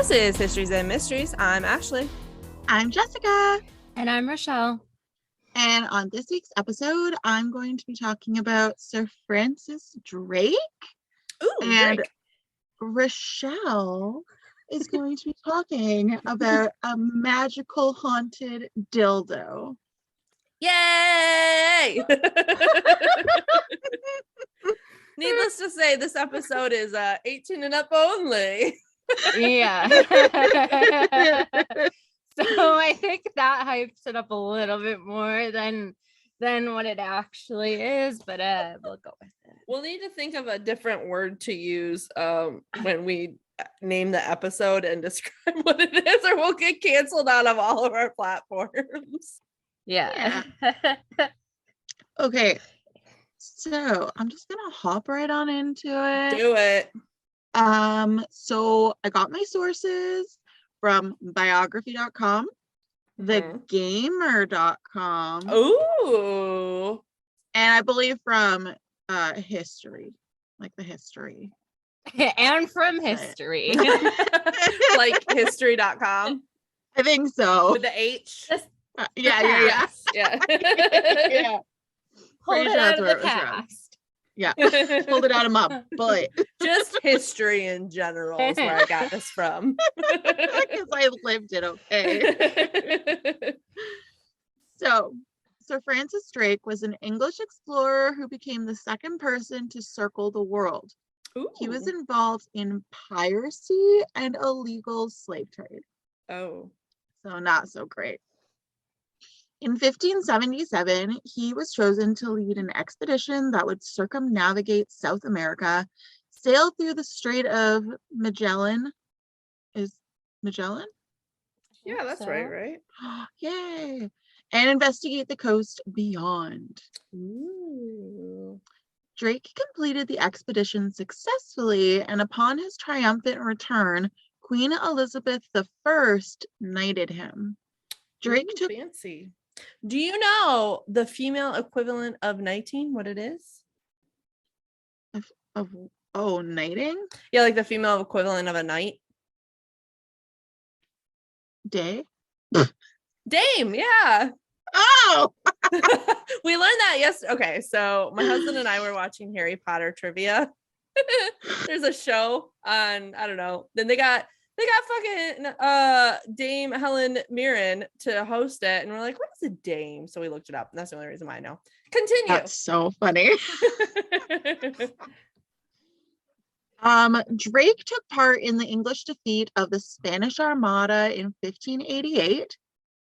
This is Histories and Mysteries. I'm Ashley. I'm Jessica. And I'm Rochelle. And on this week's episode, I'm going to be talking about Sir Francis Drake. Ooh, and Drake. Rochelle is going to be talking about a magical haunted dildo. Yay! Needless to say, this episode is 18 and up only. Yeah. So I think that hypes it up a little bit more than what it actually is, but we'll go with it. We'll need to think of a different word to use when we name the episode and describe what it is, or we'll get canceled out of all of our platforms. Yeah. Okay, so I'm just gonna hop right on into it. Do it. So I got my sources from biography.com, thegamer.com, Ooh. and I believe from history, like the history. And from history. Like history.com. I think so. With the H. Yeah. Yeah. Yeah. Hold Pretty it sure out that's of where the it was from. past. Yeah. Pulled it out of my butt. Just history in general is where I got this from. Because I lived it, okay. So, Sir Francis Drake was an English explorer who became the second person to circle the world. Ooh. He was involved in piracy and illegal slave trade. Oh. So not so great. In 1577, he was chosen to lead an expedition that would circumnavigate South America, sail through the Strait of Magellan. Is Magellan? Yeah, that's right? Yay! And investigate the coast beyond. Ooh. Drake completed the expedition successfully, and upon his triumphant return, Queen Elizabeth I knighted him. Drake took fancy. Do you know the female equivalent of knighting, what it is? Knighting? Yeah, like the female equivalent of a knight. Day? Dame, yeah. Oh! We learned that yesterday. Okay, so my husband and I were watching Harry Potter trivia. There's a show on, I don't know. Then they got fucking Dame Helen Mirren to host it, and we're like, what is a dame? So we looked it up, and that's the only reason why I know. Continue. That's so funny. Drake took part in the English defeat of the Spanish Armada in 1588,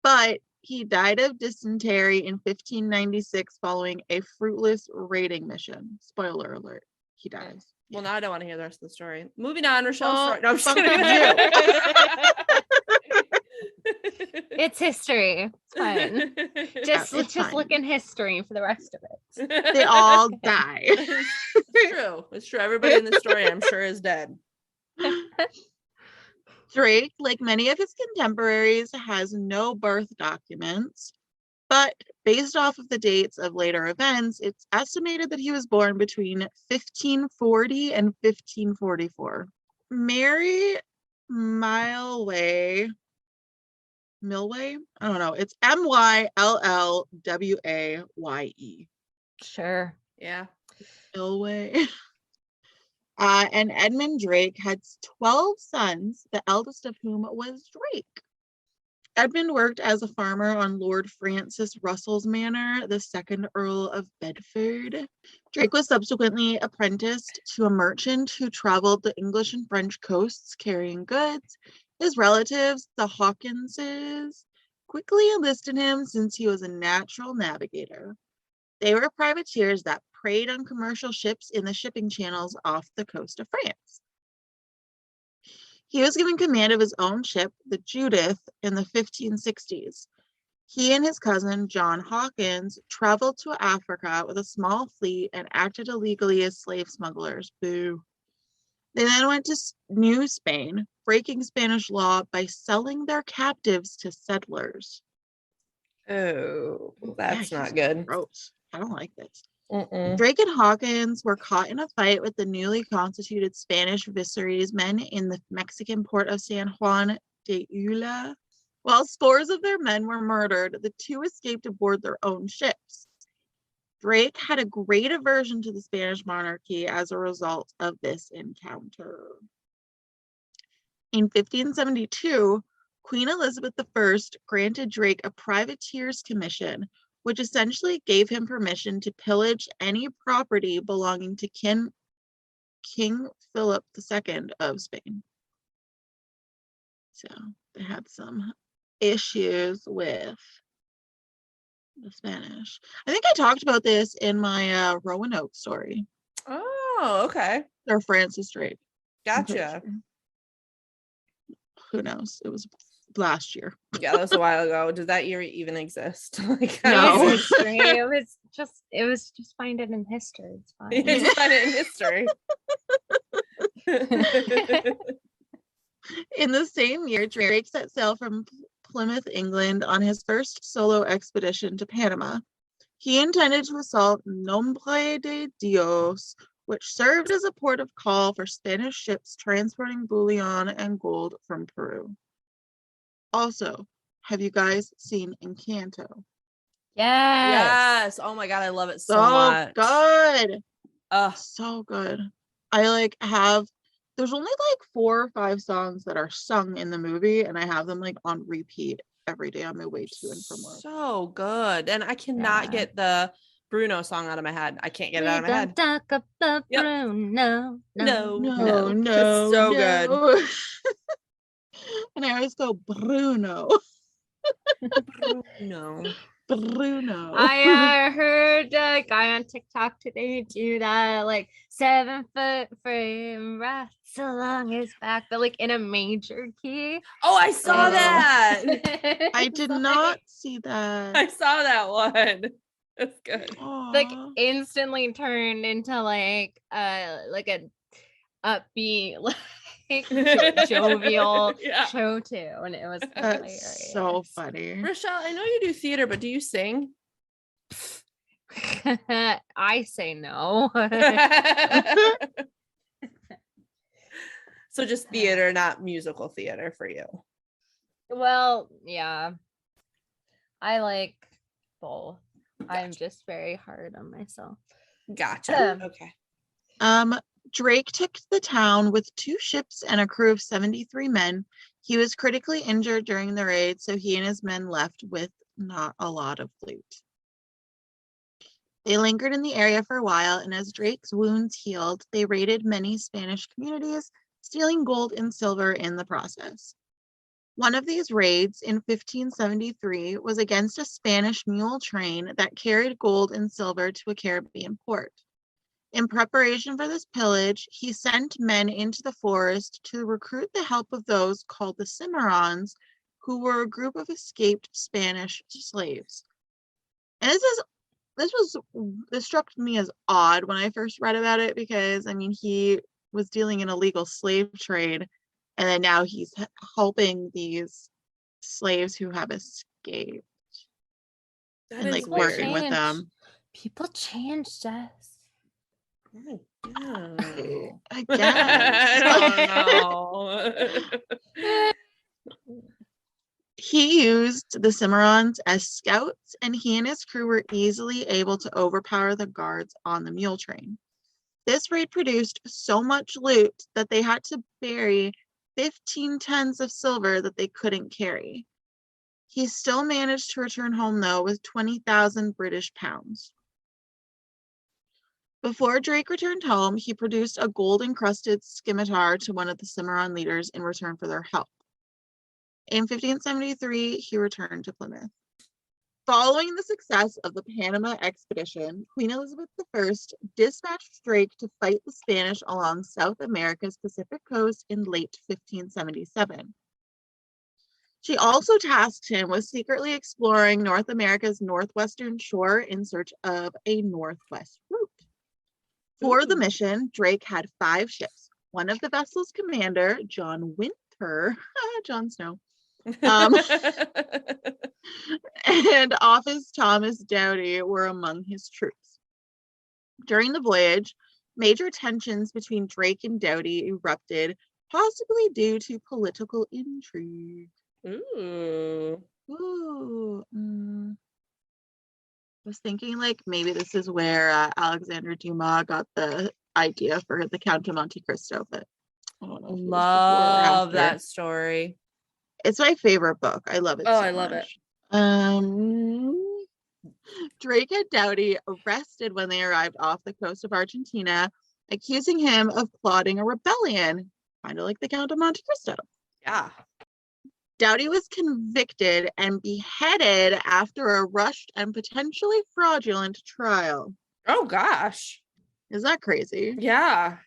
but he died of dysentery in 1596 following a fruitless raiding mission. Spoiler alert, he dies. Well, now I don't want to hear the rest of the story. Moving on, Rochelle's story. No, I'm just fuck kidding. It's history. It's fine. Just fine. look in history for the rest of it. They all die. It's true. Everybody in the story, I'm sure, is dead. Drake, like many of his contemporaries, has no birth documents, but based off of the dates of later events, it's estimated that he was born between 1540 and 1544. Mary Millway, I don't know, it's Myllwwaye. Sure. Yeah. Millway. And Edmund Drake had 12 sons, the eldest of whom was Drake. Edmund worked as a farmer on Lord Francis Russell's manor, the second Earl of Bedford. Drake was subsequently apprenticed to a merchant who traveled the English and French coasts carrying goods. His relatives, the Hawkinses, quickly enlisted him since he was a natural navigator. They were privateers that preyed on commercial ships in the shipping channels off the coast of France. He was given command of his own ship, the Judith, in the 1560s. He and his cousin, John Hawkins, traveled to Africa with a small fleet and acted illegally as slave smugglers. Boo. They then went to New Spain, breaking Spanish law by selling their captives to settlers. Oh, that's not good. Gross. I don't like this. Mm-mm. Drake and Hawkins were caught in a fight with the newly constituted Spanish viceroys men in the Mexican port of San Juan de Ula. While scores of their men were murdered, the two escaped aboard their own ships. Drake had a great aversion to the Spanish monarchy as a result of this encounter. In 1572, Queen Elizabeth I granted Drake a privateer's commission, which essentially gave him permission to pillage any property belonging to King Philip II of Spain. So they had some issues with the Spanish. I think I talked about this in my Roanoke story. Oh, okay. Or Francis Drake. Gotcha. Sure. Who knows? It was last year. Yeah, that was a while ago. Did that year even exist? Like, I No. don't even- History. It was just find it in history. It's fine. You just find it in history. In the same year, Drake set sail from Plymouth, England on his first solo expedition to Panama. He intended to assault Nombre de Dios, which served as a port of call for Spanish ships transporting bullion and gold from Peru. Also, have you guys seen Encanto? Yes. Yes. Oh my god, I love it so So much. good. Ugh. So good. There's only like 4 or 5 songs that are sung in the movie, and I have them like on repeat every day on my way to and from work. So good. And I cannot Yeah. get the Bruno song out of my head. I can't get it out of my We head. don't talk about Yep. Bruno. No. No, It's so good. good. And I always go Bruno. No. Bruno. I heard a guy on TikTok today do that, like 7-foot frame wraps along his back, but like in a major key. Oh, I saw Oh. that. I did not see that. I saw that one. That's good. Like Aw. instantly turned into like an upbeat, like jovial Yeah. show too, and it was hilarious. That's so funny. Rochelle, I know you do theater, but do you sing? I say no. So just theater, not musical theater for you. Well, yeah. I like both. I'm Gotcha. just very hard on myself. Gotcha. Okay. Drake took the town with 2 ships and a crew of 73 men. He was critically injured during the raid, so he and his men left with not a lot of loot. They lingered in the area for a while, and as Drake's wounds healed, they raided many Spanish communities, stealing gold and silver in the process. One of these raids in 1573 was against a Spanish mule train that carried gold and silver to a Caribbean port. In preparation for this pillage, he sent men into the forest to recruit the help of those called the Cimarrons, who were a group of escaped Spanish slaves. And this struck me as odd when I first read about it, because I mean, he was dealing in illegal slave trade, and then now he's helping these slaves who have escaped That and is like weird. working with them. People change, Jess. Oh my God. I guess. I don't know. He used the Cimarrons as scouts, and he and his crew were easily able to overpower the guards on the mule train. This raid produced so much loot that they had to bury 15 tons of silver that they couldn't carry. He still managed to return home, though, with 20,000 British pounds. Before Drake returned home, he produced a gold-encrusted scimitar to one of the Cimarron leaders in return for their help. In 1573, he returned to Plymouth. Following the success of the Panama expedition, Queen Elizabeth I dispatched Drake to fight the Spanish along South America's Pacific coast in late 1577. She also tasked him with secretly exploring North America's northwestern shore in search of a northwest route. For the mission, Drake had 5 ships. One of the vessel's commander, John Winter, Jon Snow, and Office Thomas Doughty were among his troops. During the voyage, major tensions between Drake and Doughty erupted, possibly due to political intrigue. Ooh. Ooh. I was thinking like maybe this is where Alexandre Dumas got the idea for the Count of Monte Cristo, but I don't know if it was before or Love after. that story. It's my favorite book. I love it. Oh, so I love much. Drake had Doughty arrested when they arrived off the coast of Argentina, accusing him of plotting a rebellion, kind of like the Count of Monte Cristo. Yeah. Doughty was convicted and beheaded after a rushed and potentially fraudulent trial. Oh gosh. Is that crazy? Yeah.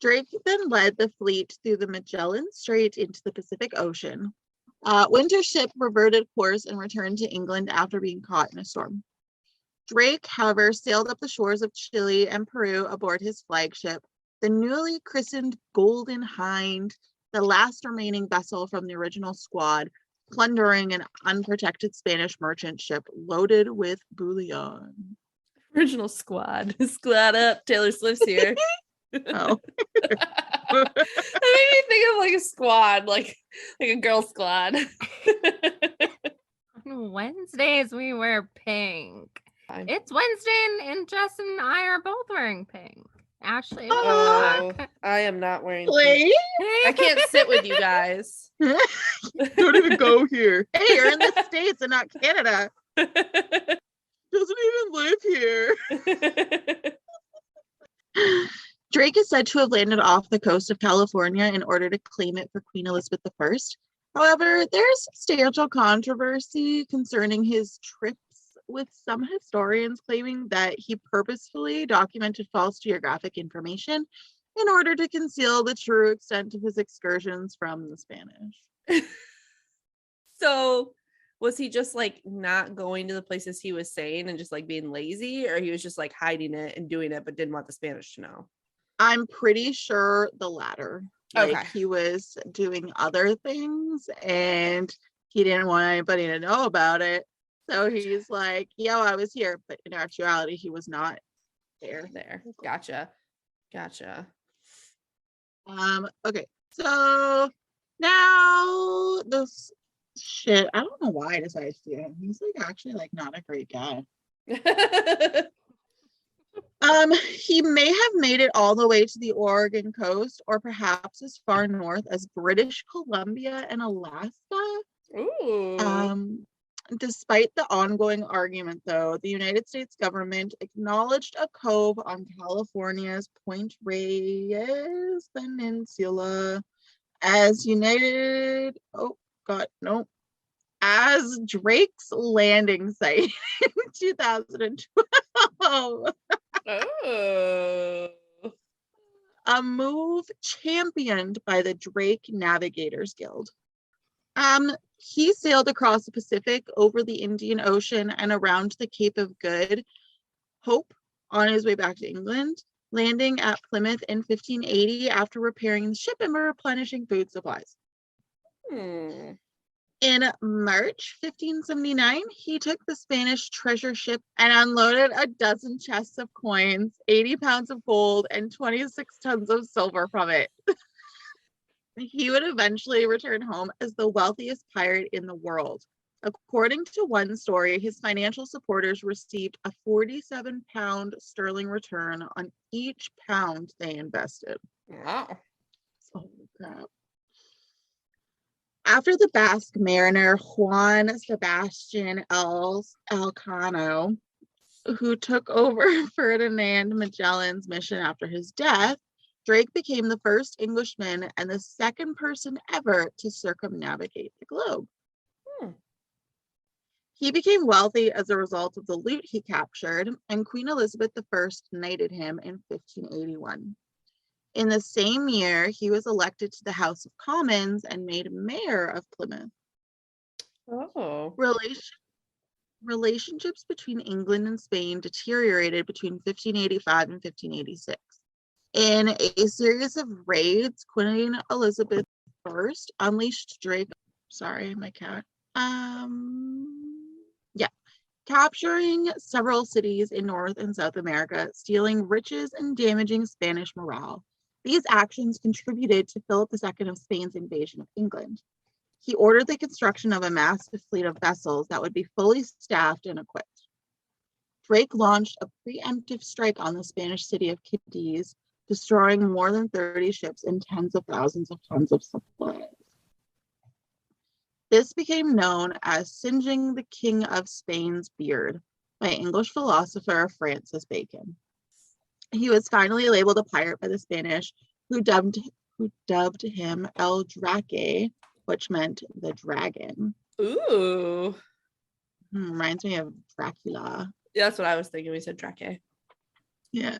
Drake then led the fleet through the Magellan Strait into the Pacific Ocean. Winter's ship reverted course and returned to England after being caught in a storm. Drake, however, sailed up the shores of Chile and Peru aboard his flagship, the newly christened Golden Hind, the last remaining vessel from the original squad, plundering an unprotected Spanish merchant ship loaded with bullion. Original squad. Squad up. Taylor Swift's here. Oh. That made me think of like a squad, like a girl squad. On Wednesdays we wear pink. Fine. It's Wednesday and Justin and I are both wearing pink. Ashley, what Oh, the fuck? I am not wearing pink. Play? I can't sit with you guys. Don't even go here. Hey, you're in the States and not Canada. Doesn't even live here. Drake is said to have landed off the coast of California in order to claim it for Queen Elizabeth I. However, there's substantial controversy concerning his trips, with some historians claiming that he purposefully documented false geographic information in order to conceal the true extent of his excursions from the Spanish. So was he just like not going to the places he was saying and just like being lazy, or he was just like hiding it and doing it but didn't want the Spanish to know? I'm pretty sure the latter. Like Okay. he was doing other things and he didn't want anybody to know about it. So he's like, yo, I was here. But in actuality, he was not there. Gotcha. Okay. So now this shit, I don't know why I decided to do him. He's like actually like not a great guy. He may have made it all the way to the Oregon coast, or perhaps as far north as British Columbia and Alaska. Ooh. Despite the ongoing argument, though, the United States government acknowledged a cove on California's Point Reyes Peninsula as as Drake's landing site in 2012. Oh. A move championed by the Drake Navigators Guild. He sailed across the Pacific, over the Indian Ocean, and around the Cape of Good Hope on his way back to England, landing at Plymouth in 1580 after repairing the ship and replenishing food supplies. In March 1579, he took the Spanish treasure ship and unloaded a dozen chests of coins, 80 pounds of gold, and 26 tons of silver from it. He would eventually return home as the wealthiest pirate in the world. According to one story, his financial supporters received a 47-pound sterling return on each pound they invested. Wow. Holy crap. After the Basque mariner Juan Sebastian Elcano, who took over Ferdinand Magellan's mission after his death, Drake became the first Englishman and the second person ever to circumnavigate the globe. He became wealthy as a result of the loot he captured, and Queen Elizabeth I knighted him in 1581. In the same year, he was elected to the House of Commons and made mayor of Plymouth. Oh. Relationships between England and Spain deteriorated between 1585 and 1586. In a series of raids, Queen Elizabeth I unleashed Drake. Sorry, my cat. capturing several cities in North and South America, stealing riches, and damaging Spanish morale. These actions contributed to Philip II of Spain's invasion of England. He ordered the construction of a massive fleet of vessels that would be fully staffed and equipped. Drake launched a preemptive strike on the Spanish city of Cadiz, destroying more than 30 ships and tens of thousands of tons of supplies. This became known as singeing the King of Spain's beard by English philosopher Francis Bacon. He was finally labeled a pirate by the Spanish, who dubbed him El Draque, which meant the dragon. Ooh. Reminds me of Dracula. Yeah, that's what I was thinking. We said Drake. Yeah.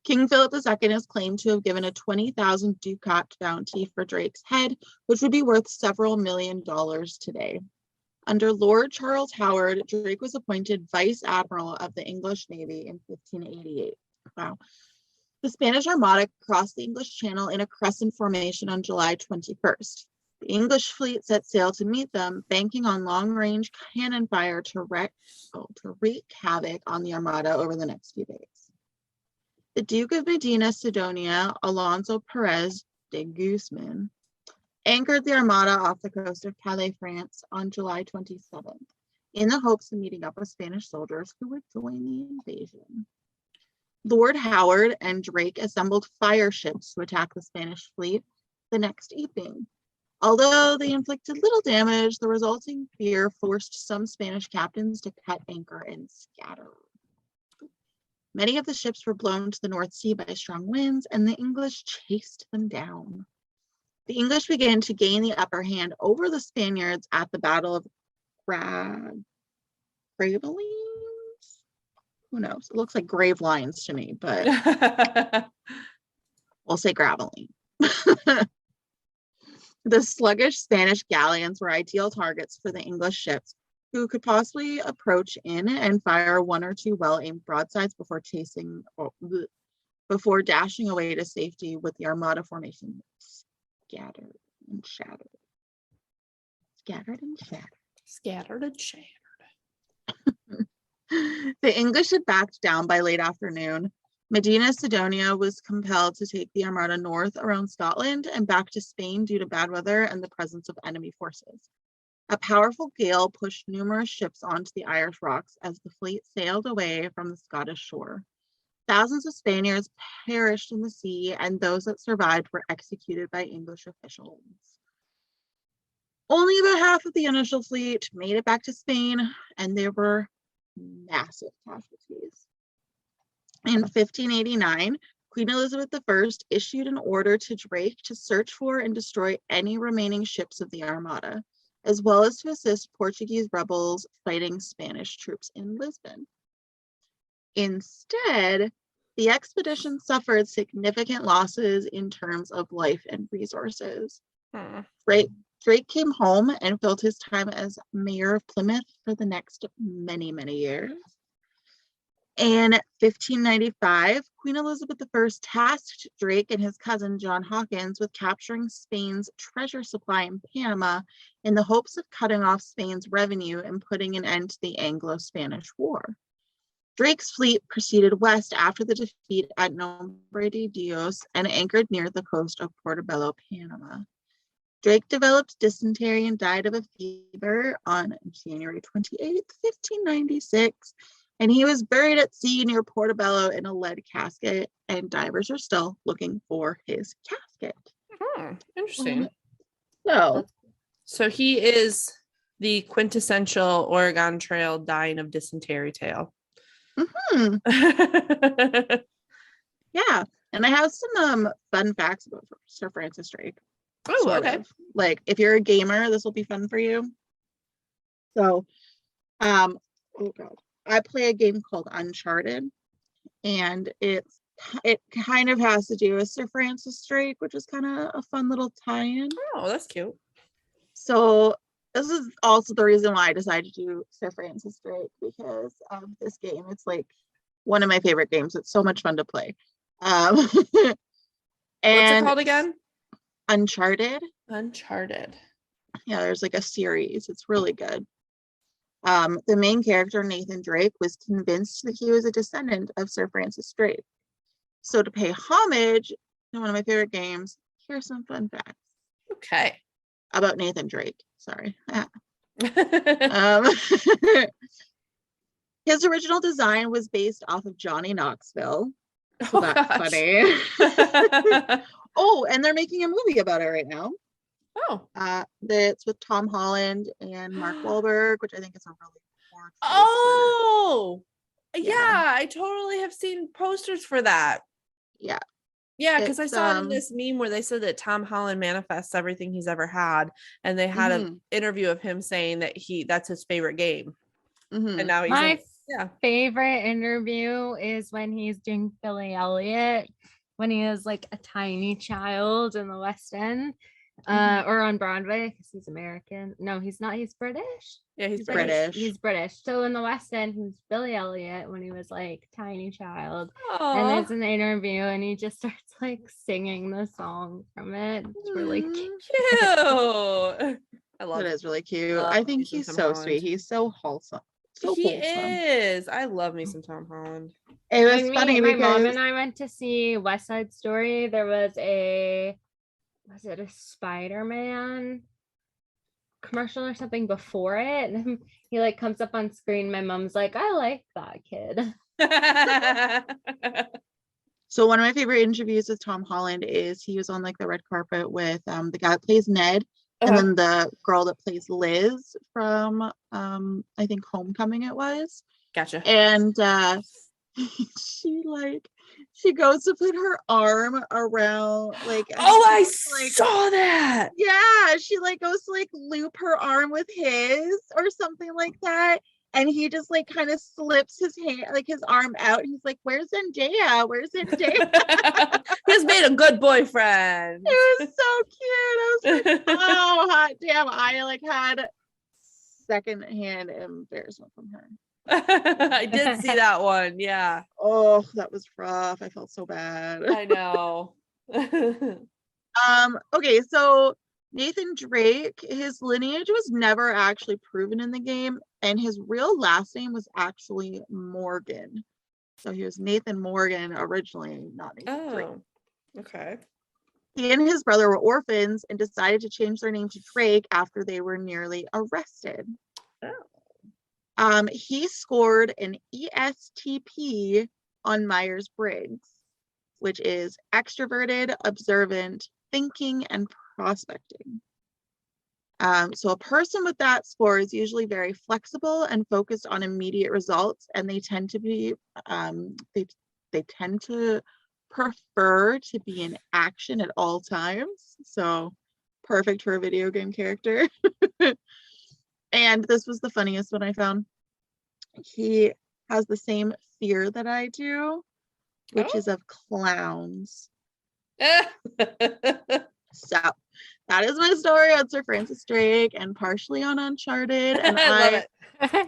King Philip II is claimed to have given a 20,000 ducat bounty for Drake's head, which would be worth several $1 million today. Under Lord Charles Howard, Drake was appointed Vice Admiral of the English Navy in 1588. Wow. The Spanish Armada crossed the English Channel in a crescent formation on July 21st. The English fleet set sail to meet them, banking on long-range cannon fire to wreak havoc on the Armada over the next few days. The Duke of Medina Sidonia, Alonso Perez de Guzman, anchored the Armada off the coast of Calais, France on July 27th, in the hopes of meeting up with Spanish soldiers who would join the invasion. Lord Howard and Drake assembled fire ships to attack the Spanish fleet the next evening. Although they inflicted little damage, the resulting fear forced some Spanish captains to cut anchor and scatter. Many of the ships were blown to the North Sea by strong winds, and the English chased them down. The English began to gain the upper hand over the Spaniards at the Battle of Gravelines? Who knows? It looks like grave lines to me, but we'll say Gravelines. The sluggish Spanish galleons were ideal targets for the English ships, who could possibly approach in and fire one or two well-aimed broadsides before dashing away to safety with the Armada formation scattered and shattered. Scattered and shattered. Scattered and shattered. The English had backed down by late afternoon. Medina Sidonia was compelled to take the Armada north around Scotland and back to Spain due to bad weather and the presence of enemy forces. A powerful gale pushed numerous ships onto the Irish rocks as the fleet sailed away from the Scottish shore. Thousands of Spaniards perished in the sea, and those that survived were executed by English officials. Only about half of the initial fleet made it back to Spain, and there were massive casualties. In 1589, Queen Elizabeth I issued an order to Drake to search for and destroy any remaining ships of the Armada, as well as to assist Portuguese rebels fighting Spanish troops in Lisbon. Instead, the expedition suffered significant losses in terms of life and resources. Drake came home and filled his time as mayor of Plymouth for the next many, many years. In 1595, Queen Elizabeth I tasked Drake and his cousin John Hawkins with capturing Spain's treasure supply in Panama in the hopes of cutting off Spain's revenue and putting an end to the Anglo-Spanish War. Drake's fleet proceeded west after the defeat at Nombre de Dios and anchored near the coast of Portobello, Panama. Drake developed dysentery and died of a fever on January 28, 1596, and he was buried at sea near Portobello in a lead casket, and divers are still looking for his casket. Interesting. So he is the quintessential Oregon Trail dying of dysentery tale. Yeah, and I have some fun facts about Sir Francis Drake. Oh, okay. Like, if you're a gamer, this will be fun for you. So, oh god, I play a game called Uncharted, and it kind of has to do with Sir Francis Drake, which is kind of a fun little tie-in. Oh, that's cute. So this is also the reason why I decided to do Sir Francis Drake, because of this game. It's like one of my favorite games. It's so much fun to play. And what's it called again? Uncharted. Uncharted. Yeah, there's like a series. It's really good. The main character, Nathan Drake, was convinced that he was a descendant of Sir Francis Drake. So to pay homage to one of my favorite games, here's some fun facts Okay. about Nathan Drake. Sorry. His original design was based off of Johnny Knoxville. So that's funny. Oh, and they're making a movie about it right now. Oh. That's with Tom Holland and Mark Wahlberg, which I think is a really poor choice Oh, Yeah. yeah. I totally have seen posters for that. Yeah. Yeah, because I It's, saw it in this meme where they said that Tom Holland manifests everything he's ever had, and they had an interview of him saying that that's his favorite game, and now he's My yeah. favorite interview is when he's doing Billy Elliot when he is like a tiny child in the West End, or on Broadway because he's American. No, he's not. He's British. Yeah, he's British. He's British. So in the West End, he's Billy Elliot when he was like a tiny child. Aww. And there's an interview, and he just starts like singing the song from it. It's really cute. I love it. it. Is really cute. I think he's so sweet. He's so wholesome. So he wholesome. is. I love me some Tom Holland. It was funny my because mom and I went to see West Side Story. There was a Spider-Man commercial or something before it, and he like comes up on screen. My mom's like, I like that kid. So one of my favorite interviews with Tom Holland is he was on like the red carpet with the guy that plays Ned, and then the girl that plays Liz from I think Homecoming it was. Gotcha. And she goes to put her arm around like I saw that. Yeah, she like goes to like loop her arm with his or something like that. And he just like kind of slips his hand, like his arm out. He's like, "Where's Zendaya? Where's Zendaya?" He's made a good boyfriend. It was so cute. I was like, "Oh, hot damn!" I like had secondhand embarrassment from her. I did see that one. Yeah. Oh, that was rough. I felt so bad. I know. Okay, so Nathan Drake, his lineage was never actually proven in the game, and his real last name was actually Morgan. So he was Nathan Morgan originally, not Nathan Drake. Okay. He and his brother were orphans and decided to change their name to Drake after they were nearly arrested. He scored an ESTP on Myers-Briggs, which is extroverted, observant, thinking, and prospecting. So a person with that score is usually very flexible and focused on immediate results, and they tend to be they tend to prefer to be in action at all times. So perfect for a video game character. And this was the funniest one I found. He has the same fear that I do, which is of clowns. So that is my story on Sir Francis Drake and partially on Uncharted. And I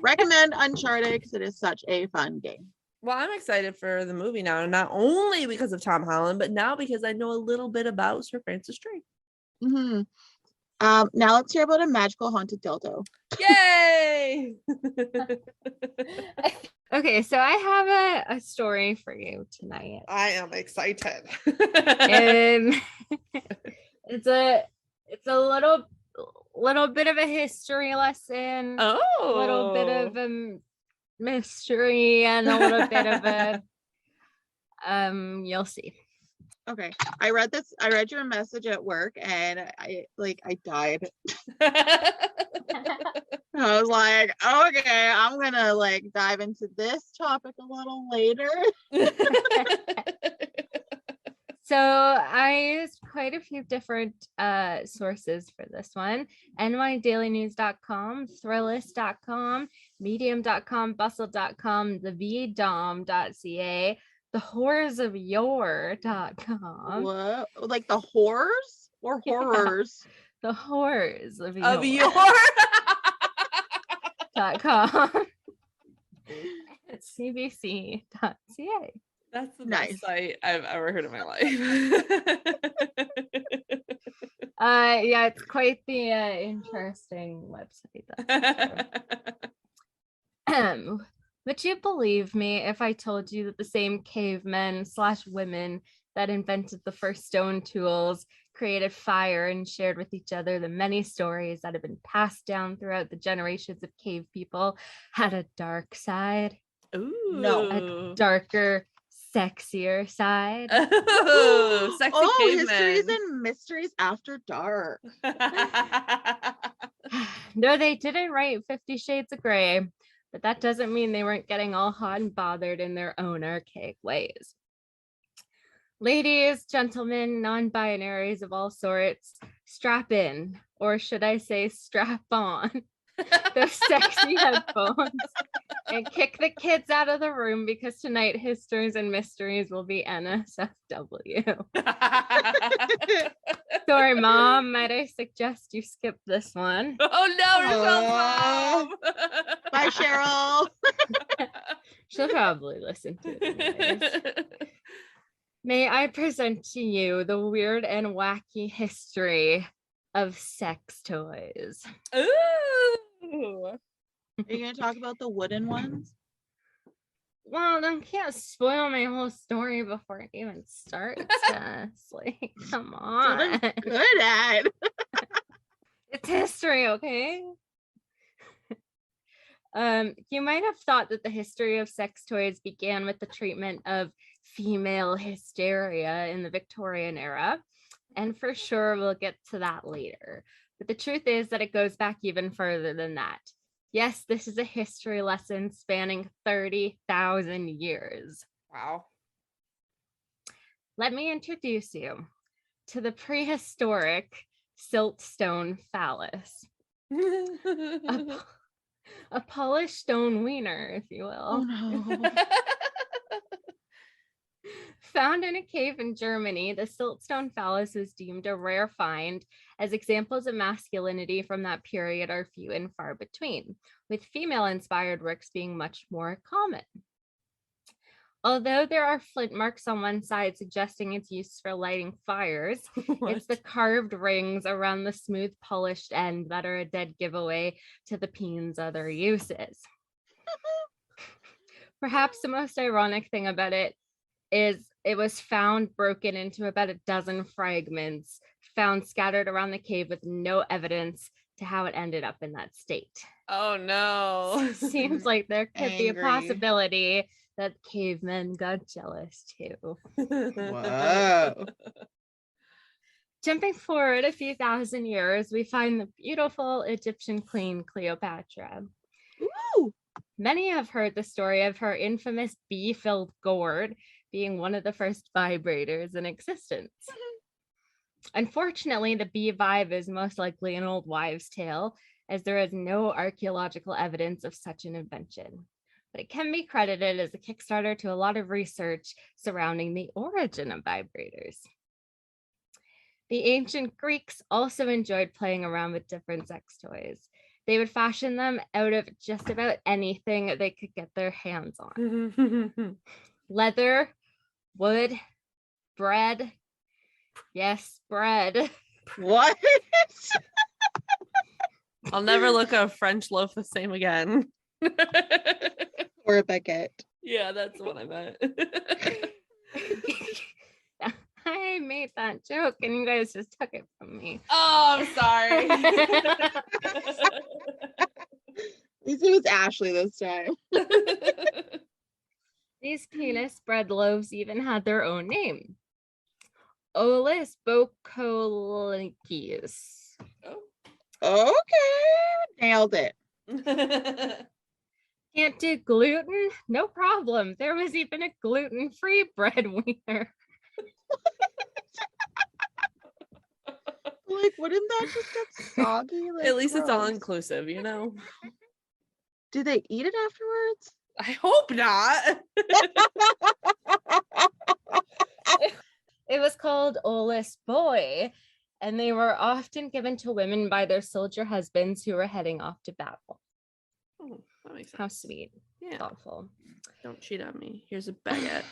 recommend Uncharted because it is such a fun game. Well, I'm excited for the movie now, not only because of Tom Holland, but now because I know a little bit about Sir Francis Drake. Mm-hmm. Now let's hear about a magical haunted dildo. Yay! Okay, so I have a story for you tonight. I am excited. It's a little bit of a history lesson. Oh, a little bit of a mystery and a little bit of a you'll see. Okay, I read your message at work and I died. I was like, okay, I'm gonna like dive into this topic a little later. So I used quite a few different sources for this one. nydailynews.com, thrillist.com, medium.com, bustle.com, thevdom.ca, thehorrorsofyore.com. What? Like the horrors or horrors? Yeah, the horrors of your.com. cbc.ca. That's the best site I've ever heard in my life. Yeah, it's quite the interesting website. Would you believe me if I told you that the same cavemen / women that invented the first stone tools created fire and shared with each other the many stories that have been passed down throughout the generations of cave people had a dark side? Ooh. A darker, sexier side? Oh, sexy Oh, cavemen. Histories and Mysteries After Dark. No, they didn't write 50 Shades of Grey, but that doesn't mean they weren't getting all hot and bothered in their own archaic ways. Ladies, gentlemen, non-binaries of all sorts, strap in, or should I say strap on, those sexy headphones and kick the kids out of the room because tonight Histories and Mysteries will be NSFW. Sorry, Mom, might I suggest you skip this one? Oh no, Rochelle's mom. Bye, Cheryl. She'll probably listen to it anyways. May I present to you the weird and wacky history of sex toys. Ooh. Are you going to talk about the wooden ones? Well, I can't spoil my whole story before it even starts. Jess. Like, come on. Good at. It's history, okay? You might have thought that the history of sex toys began with the treatment of female hysteria in the Victorian era, and for sure we'll get to that later. But the truth is that it goes back even further than that. Yes, this is a history lesson spanning 30,000 years. Wow. Let me introduce you to the prehistoric siltstone phallus. A polished stone wiener, if you will. Oh no. Found in a cave in Germany, the siltstone phallus was deemed a rare find, as examples of masculinity from that period are few and far between, with female-inspired works being much more common. Although there are flint marks on one side suggesting its use for lighting fires, it's the carved rings around the smooth polished end that are a dead giveaway to the peen's other uses. Perhaps the most ironic thing about it is it was found broken into about a dozen fragments, found scattered around the cave with no evidence to how it ended up in that state. Oh no. Seems like there could be a Angry. possibility that cavemen got jealous too. Whoa. Jumping forward a few thousand years, we find the beautiful Egyptian queen Cleopatra. Ooh. Many have heard the story of her infamous bee-filled gourd being one of the first vibrators in existence. Unfortunately, the bee vibe is most likely an old wives' tale, as there is no archaeological evidence of such an invention. But it can be credited as a Kickstarter to a lot of research surrounding the origin of vibrators. The ancient Greeks also enjoyed playing around with different sex toys. They would fashion them out of just about anything they could get their hands on. Leather, wood, bread. Yes, bread. What? I'll never look a French loaf the same again. Or a baguette. Yeah, that's what I meant. I made that joke and you guys just took it from me. Oh, I'm sorry. At least it was Ashley this time. These penis bread loaves even had their own name. Olis Bokolikis. Okay. Nailed it. Can't do gluten? No problem. There was even a gluten-free bread wiener. Like, wouldn't that just get soggy? Like, At least it's all gross. inclusive, you know? Do they eat it afterwards? I hope not. It was called Olis Boy, and they were often given to women by their soldier husbands who were heading off to battle. Oh, that makes sense. How sweet. Yeah. Thoughtful. Don't cheat on me. Here's a baguette.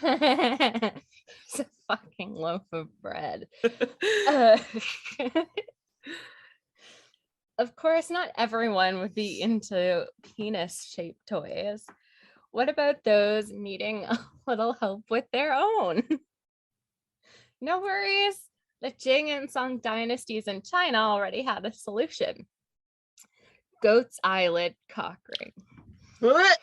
It's a fucking loaf of bread. Of course, not everyone would be into penis-shaped toys. What about those needing a little help with their own? No worries. The Jing and Song dynasties in China already had a solution. Goat's eyelid cock ring. What?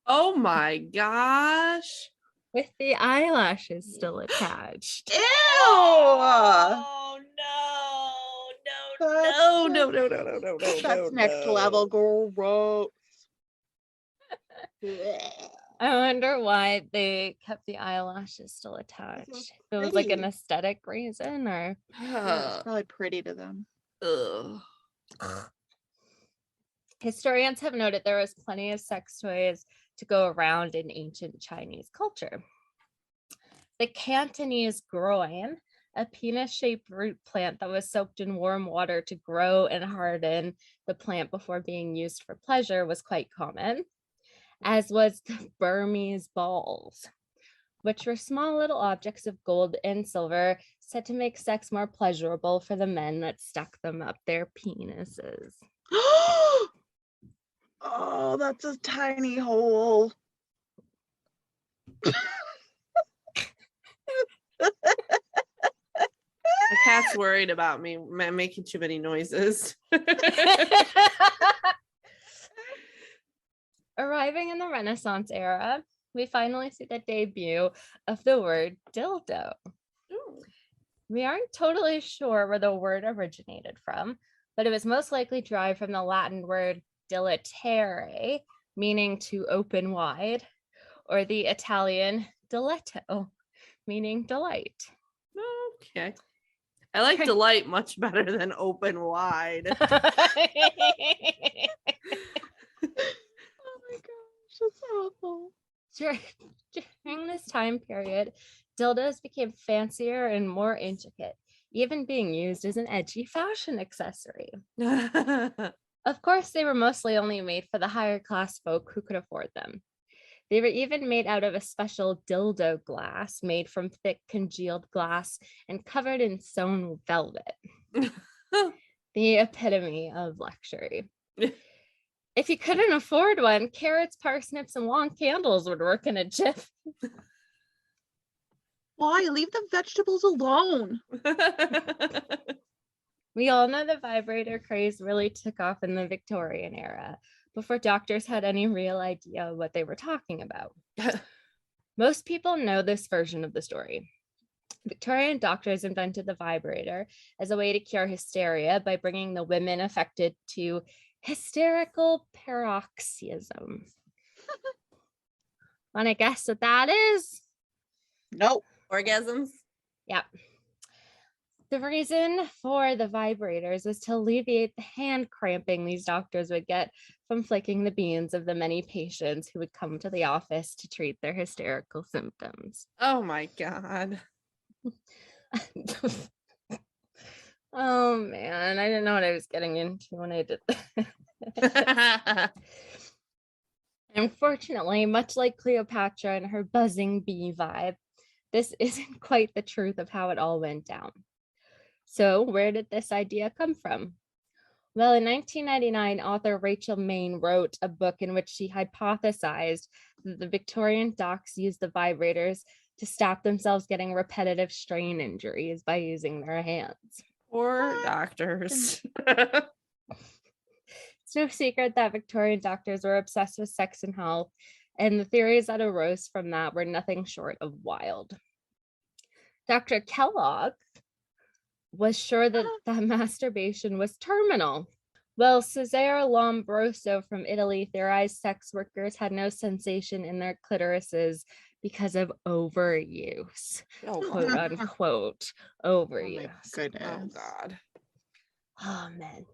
Oh my gosh. With the eyelashes still attached. Ew! Oh no, That's- no, no, no, no, no, no, no. That's next no. level gross. I wonder why they kept the eyelashes still attached. If it was like an pretty. aesthetic reason or Yeah, it's probably pretty to them. Ugh. historians have noted there was plenty of sex toys to go around in ancient Chinese culture. The Cantonese groin, a penis-shaped root plant that was soaked in warm water to grow and harden the plant before being used for pleasure, was quite common, as was the Burmese balls, which were small little objects of gold and silver said to make sex more pleasurable for the men that stuck them up their penises. Oh, that's a tiny hole. My cat's worried about me making too many noises. Arriving in the Renaissance era, we finally see the debut of the word dildo. Ooh. We aren't totally sure where the word originated from, but it was most likely derived from the Latin word dilatere, meaning to open wide, or the Italian diletto, meaning delight. Okay. I like delight much better than open wide. Oh my gosh, that's awful. During this time period, dildos became fancier and more intricate, even being used as an edgy fashion accessory. Of course, they were mostly only made for the higher class folk who could afford them. They were even made out of a special dildo glass made from thick congealed glass and covered in sewn velvet. The epitome of luxury. If you couldn't afford one, carrots, parsnips, and long candles would work in a jiff. Why? Leave the vegetables alone. We all know the vibrator craze really took off in the Victorian era, before doctors had any real idea what they were talking about. Most people know this version of the story. Victorian doctors invented the vibrator as a way to cure hysteria by bringing the women affected to hysterical paroxysm. Want to guess what that is? Nope. Orgasms? Yep. The reason for the vibrators was to alleviate the hand cramping these doctors would get from flicking the beans of the many patients who would come to the office to treat their hysterical symptoms. Oh my God. Oh man, I didn't know what I was getting into when I did that. Unfortunately, much like Cleopatra and her buzzing bee vibe, this isn't quite the truth of how it all went down. So where did this idea come from? Well, in 1999, author Rachel Maine wrote a book in which she hypothesized that the Victorian docs used the vibrators to stop themselves getting repetitive strain injuries by using their hands. Poor doctors. It's no secret that Victorian doctors were obsessed with sex and health, and the theories that arose from that were nothing short of wild. Dr. Kellogg was sure that masturbation was terminal. Well, Cesare Lombroso from Italy theorized sex workers had no sensation in their clitorises because of overuse, Oh, quote God. unquote, Oh overuse. my goodness. Oh God. Oh, man.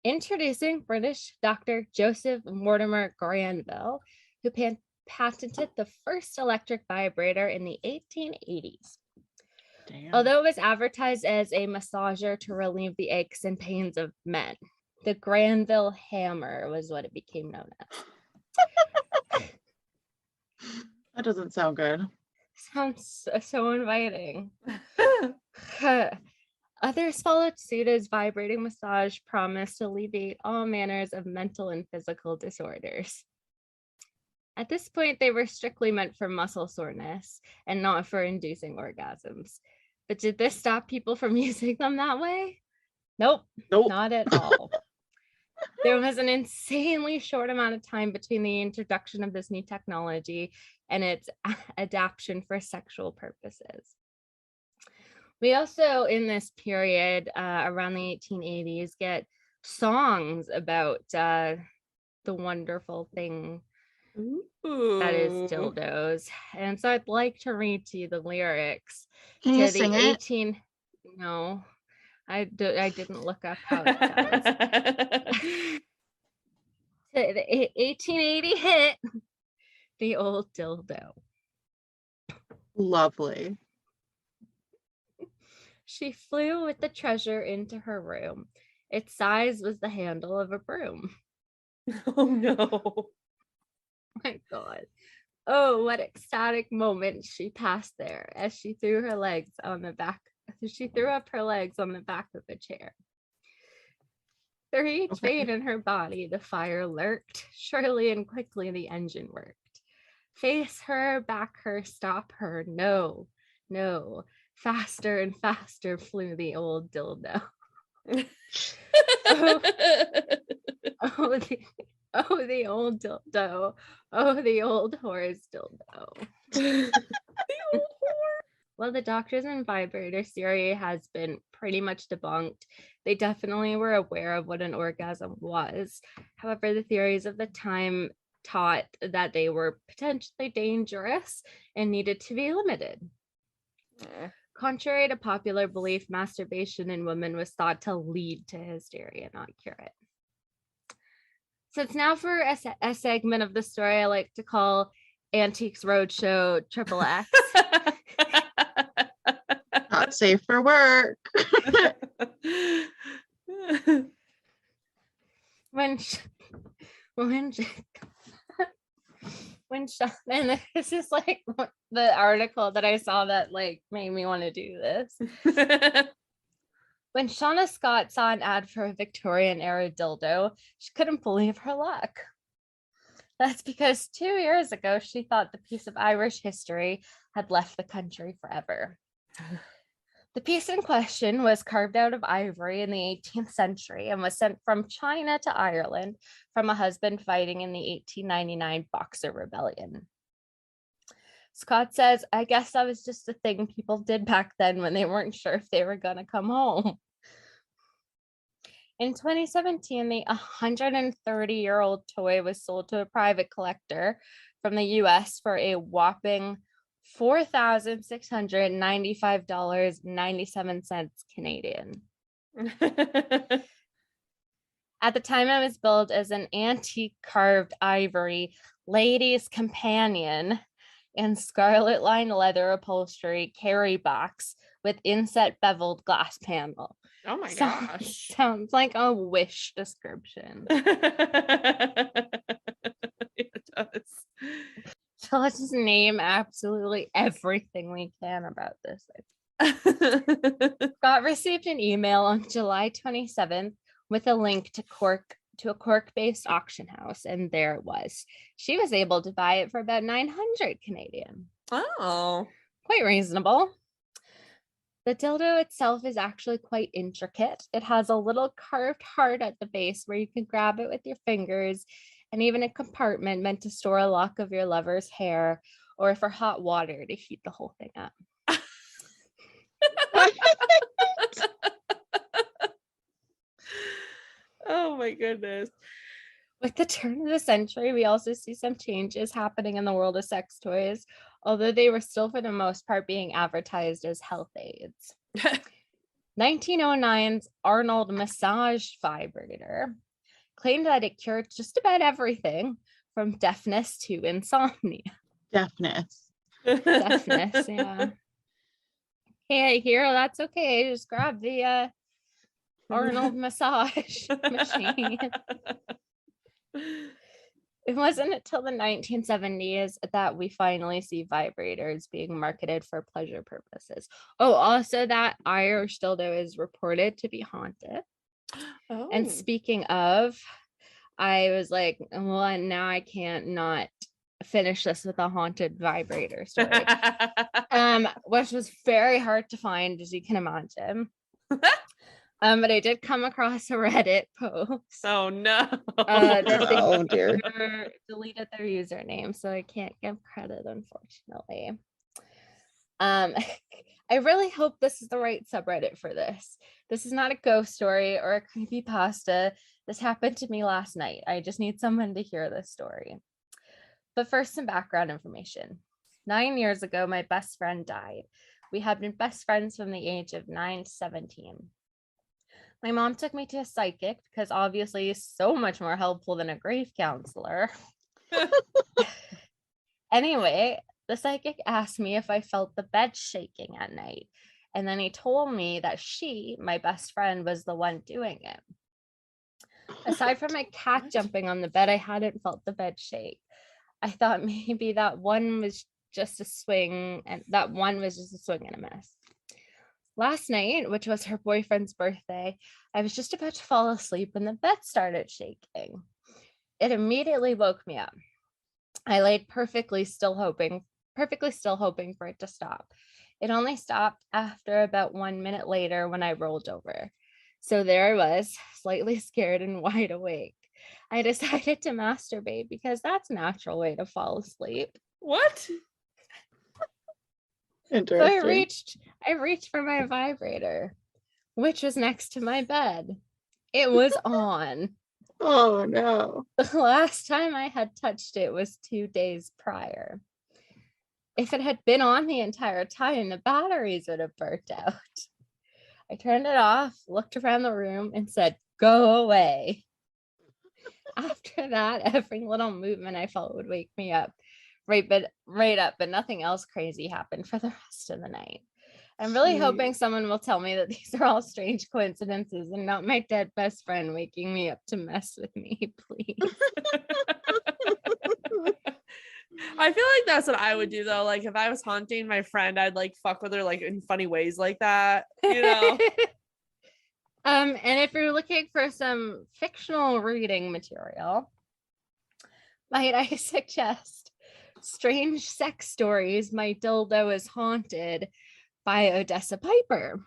Introducing British Dr. Joseph Mortimer Granville, who patented the first electric vibrator in the 1880s. Damn. Although it was advertised as a massager to relieve the aches and pains of men, the Granville hammer was what it became known as. That doesn't sound good. Sounds so inviting. Others followed suit as vibrating massage promised to alleviate all manners of mental and physical disorders. At this point, they were strictly meant for muscle soreness and not for inducing orgasms. But did this stop people from using them that way? Nope, Nope. not at all. There was an insanely short amount of time between the introduction of this new technology and its adaptation for sexual purposes. We also, in this period, around the 1880s, get songs about the wonderful thing that is dildos. And so I'd like to read to you the lyrics. Can to you the sing it? 18 No, I didn't look up how it goes. To the 1880 hit, The Old Dildo. Lovely. She flew with the treasure into her room. Its size was the handle of a broom. Oh no. My God. Oh, what ecstatic moments she passed there as she threw up her legs on the back of the chair. Through each vein in her body, the fire lurked. Surely and quickly the engine worked. Face her, back her, stop her. No, no. Faster and faster flew the old dildo. Oh, the old dildo. Oh, the old horse dildo. The old whore. Well, the doctors and vibrators theory has been pretty much debunked. They definitely were aware of what an orgasm was. However, the theories of the time taught that they were potentially dangerous and needed to be limited. Contrary to popular belief, masturbation in women was thought to lead to hysteria, not cure it. So it's now for a segment of the story I like to call Antiques Roadshow Triple X. Not safe for work. when and this is like the article that I saw that like made me want to do this. When Shauna Scott saw an ad for a Victorian era dildo, she couldn't believe her luck. That's because 2 years ago, she thought the piece of Irish history had left the country forever. The piece in question was carved out of ivory in the 18th century and was sent from China to Ireland from a husband fighting in the 1899 Boxer Rebellion. Scott says, I guess that was just a thing people did back then when they weren't sure if they were going to come home. In 2017, the 130-year-old toy was sold to a private collector from the US for a whopping $4,695.97 Canadian. At the time, it was billed as an antique carved ivory lady's companion and scarlet lined leather upholstery carry box with inset beveled glass panel. Oh my gosh. Sounds like a Wish description. It does. So let's just name absolutely everything we can about this. Scott received an email on July 27th with a link to a Cork-based auction house, and there it was. She was able to buy it for about 900 Canadian. Oh. Quite reasonable. The dildo itself is actually quite intricate. It has a little carved heart at the base where you can grab it with your fingers, and even a compartment meant to store a lock of your lover's hair or for hot water to heat the whole thing up. Oh my goodness. With the turn of the century, we also see some changes happening in the world of sex toys, although they were still for the most part being advertised as health aids. 1909's Arnold massage vibrator claimed that it cured just about everything from deafness to insomnia. Deafness, yeah. Hey, here, that's okay. Just grab the Arnold massage machine. It wasn't until the 1970s that we finally see vibrators being marketed for pleasure purposes. Oh, also that Irish dildo is reported to be haunted. Oh. And speaking of, I was like, well, now I can't not finish this with a haunted vibrator story. Which was very hard to find, as you can imagine. But I did come across a Reddit post. Oh no. That Oh, dear. deleted their username, so I can't give credit, unfortunately. I really hope this is the right subreddit for this. This is not a ghost story or a creepypasta. This happened to me last night. I just need someone to hear this story. But first, some background information. 9 years ago, my best friend died. We had been best friends from the age of 9 to 17. My mom took me to a psychic because obviously he's so much more helpful than a grief counselor. Anyway, the psychic asked me if I felt the bed shaking at night. And then he told me that she, my best friend, was the one doing it. Aside from my cat jumping on the bed, I hadn't felt the bed shake. I thought maybe that one was just a swing and a miss. Last night, which was her boyfriend's birthday, I was just about to fall asleep when the bed started shaking. It immediately woke me up. I laid perfectly still hoping for it to stop. It only stopped after about 1 minute later when I rolled over. So there I was, slightly scared and wide awake. I decided to masturbate because that's a natural way to fall asleep. What? Interesting. So I reached for my vibrator, which was next to my bed. It was on. Oh no. The last time I had touched it was 2 days prior. If it had been on the entire time, the batteries would have burnt out. I turned it off, looked around the room, and said, "Go away." After that, every little movement I felt would wake me up. Right up, but nothing else crazy happened for the rest of the night. I'm really hoping someone will tell me that these are all strange coincidences and not my dead best friend waking me up to mess with me, please. I feel like that's what I would do though. Like if I was haunting my friend, I'd like fuck with her like in funny ways like that, you know. And if you're looking for some fictional reading material, might I suggest Strange Sex Stories, My Dildo is Haunted by Odessa Piper.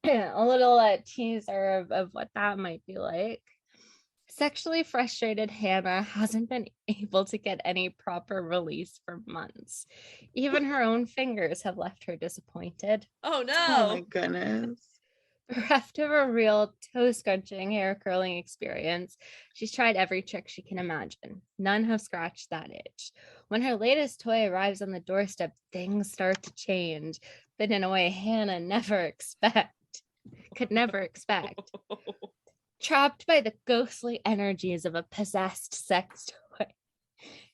A little teaser of what that might be like. Sexually frustrated Hannah hasn't been able to get any proper release for months. Even her own fingers have left her disappointed. Oh no. Oh my goodness. Bereft of a real toe scrunching, hair curling experience, she's tried every trick she can imagine. None have scratched that itch. When her latest toy arrives on the doorstep, things start to change, but in a way Hannah could never expect. Trapped by the ghostly energies of a possessed sex toy,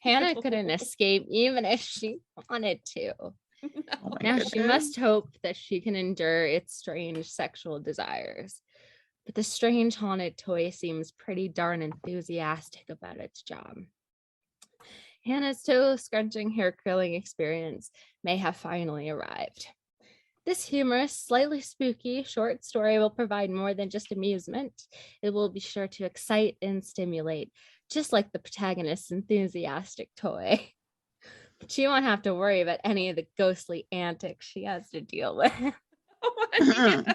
Hannah couldn't escape even if she wanted to. Oh my Now she goodness. must hope that she can endure its strange sexual desires. But the strange haunted toy seems pretty darn enthusiastic about its job. Hannah's toe scrunching, hair curling experience may have finally arrived. This humorous, slightly spooky short story will provide more than just amusement. It will be sure to excite and stimulate, just like the protagonist's enthusiastic toy. She won't have to worry about any of the ghostly antics she has to deal with. Oh my God.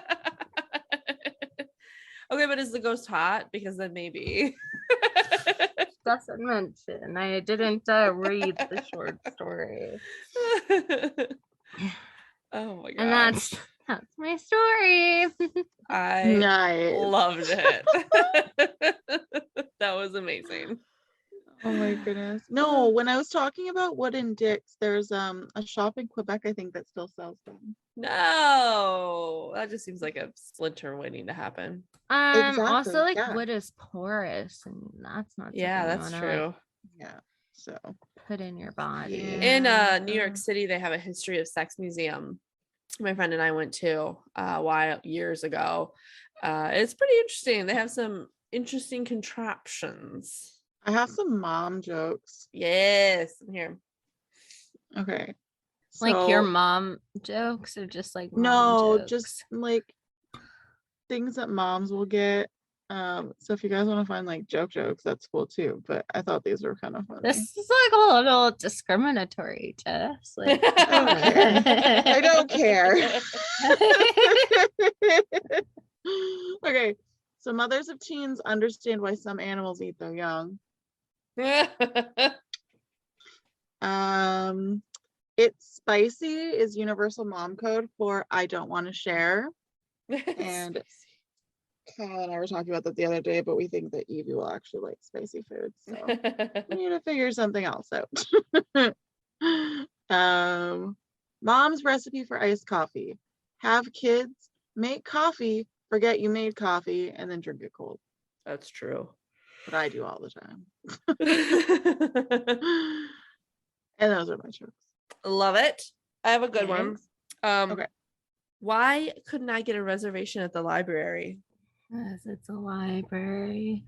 Okay, but is the ghost hot? Because then maybe. Doesn't mention. I didn't read the short story. Oh my God. And that's my story. I Nice. loved it. That was amazing. Oh my goodness. No, when I was talking about wooden dicks, there's a shop in Quebec, I think, that still sells them. No, that just seems like a splinter waiting to happen. Exactly, Also like yeah. wood is porous, and that's not Yeah, something you that's wanna, true. like, Yeah. So put in your body. Yeah. In New York City, they have a history of sex museum. My friend and I went to years ago. It's pretty interesting. They have some interesting contraptions. I have some mom jokes. Yes. I'm here. Okay. Like your So- mom jokes or just like mom No, jokes? just like things that moms will get. So if you guys want to find like jokes, that's cool too. But I thought these were kind of funny. This is like a little discriminatory, Jess. Like, I don't care. Okay. So mothers of teens understand why some animals eat their young. It's spicy is universal mom code for I don't want to share. And Kyle and I were talking about that the other day, but we think that Evie will actually like spicy foods. So we need to figure something else out. Mom's recipe for iced coffee. Have kids, make coffee, forget you made coffee, and then drink it cold. That's true. What I do all the time. And those are my jokes. Love it. I have a good one. Thanks. Okay. Why couldn't I get a reservation at the library? yes, it's a library.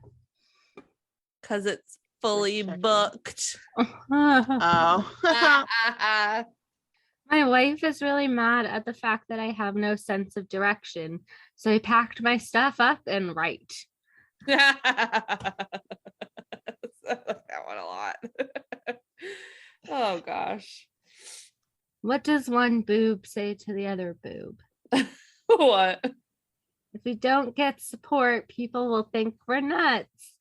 Because it's fully checking. booked. Oh. My wife is really mad at the fact that I have no sense of direction. So I packed my stuff up and right. That one a lot. Oh gosh. What does one boob say to the other boob? What? If we don't get support, people will think we're nuts.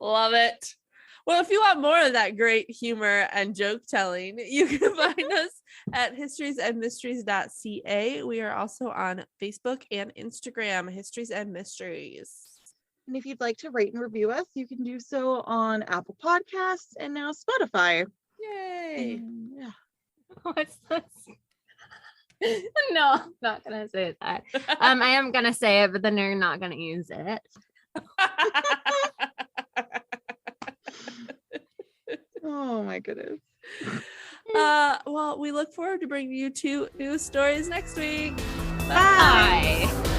Love it. Well, if you want more of that great humor and joke telling, you can find us at historiesandmysteries.ca. We are also on Facebook and Instagram, Histories and Mysteries. And if you'd like to rate and review us, you can do so on Apple Podcasts and now Spotify. Yay. Yeah. What's this? No, I'm not gonna say that. I am gonna say it, but then you're not gonna use it. Oh my goodness. Well, we look forward to bringing you 2 new stories next week. Bye.